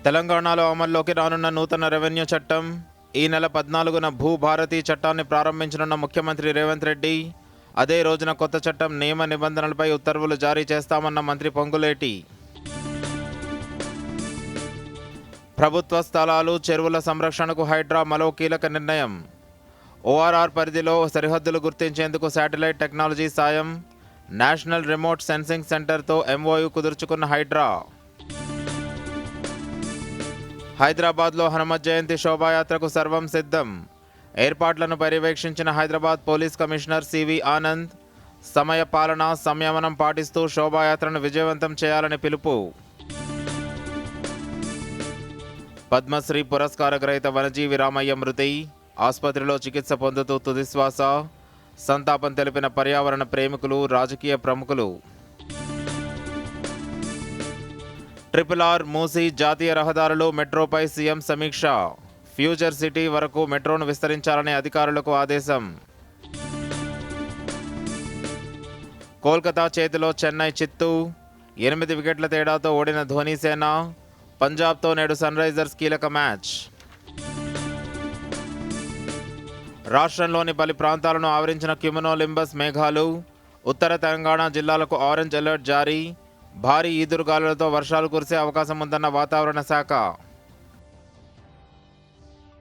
తెలంగాణలో అమల్లోకి రానున్న నూతన రెవెన్యూ చట్టం. ఈ నెల 14న భూభారతి చట్టాన్ని ప్రారంభించనున్న ముఖ్యమంత్రి రేవంత్ రెడ్డి అదే రోజున కొత్త చట్టం నియమ నిబంధనలపై ఉత్తర్వులు జారీ చేస్తామన్న మంత్రి పొంగులేటి. ప్రభుత్వ స్థలాలు, చెరువుల సంరక్షణకు హైడ్రా మరో కీలక నిర్ణయం. ఓఆర్ఆర్ పరిధిలో సరిహద్దులు గుర్తించేందుకు శాటిలైట్ టెక్నాలజీ సాయం. నేషనల్ రిమోట్ సెన్సింగ్ సెంటర్తో ఎంఓయూ కుదుర్చుకున్న హైడ్రా. హైదరాబాద్లో హనుమత్ జయంతి శోభాయాత్రకు సర్వం సిద్ధం. ఏర్పాట్లను పర్యవేక్షించిన Hyderabad police commissioner CV Anand సమయ పాలన, సంయమనం పాటిస్తూ శోభాయాత్రను విజయవంతం చేయాలని పిలుపు. పద్మశ్రీ పురస్కార గ్రహీత వనజీవి రామయ్య మృతి. ఆసుపత్రిలో చికిత్స పొందుతూ తుదిశ్వాస. సంతాపం తెలిపిన పర్యావరణ ప్రేమికులు, రాజకీయ ప్రముఖులు. RRR మూసీ జాతీయ రహదారులు, మెట్రోపై సీఎం సమీక్ష. ఫ్యూచర్ సిటీ వరకు మెట్రోను విస్తరించాలని అధికారులకు ఆదేశం. కోల్కతా చేతిలో చెన్నై చిత్తు. 8 వికెట్ల తేడాతో ఓడిన ధోనీసేన. పంజాబ్తో నేడు సన్ రైజర్స్ కీలక మ్యాచ్. రాష్ట్రంలోని పలు ప్రాంతాలను ఆవరించిన క్యుమునోలింబస్ మేఘాలు. ఉత్తర తెలంగాణ జిల్లాలకు ఆరెంజ్ అలర్ట్ జారీ. భారీ ఈదురుగాలులతో వర్షాలు కురిసే అవకాశం ఉందన్న వాతావరణ శాఖ.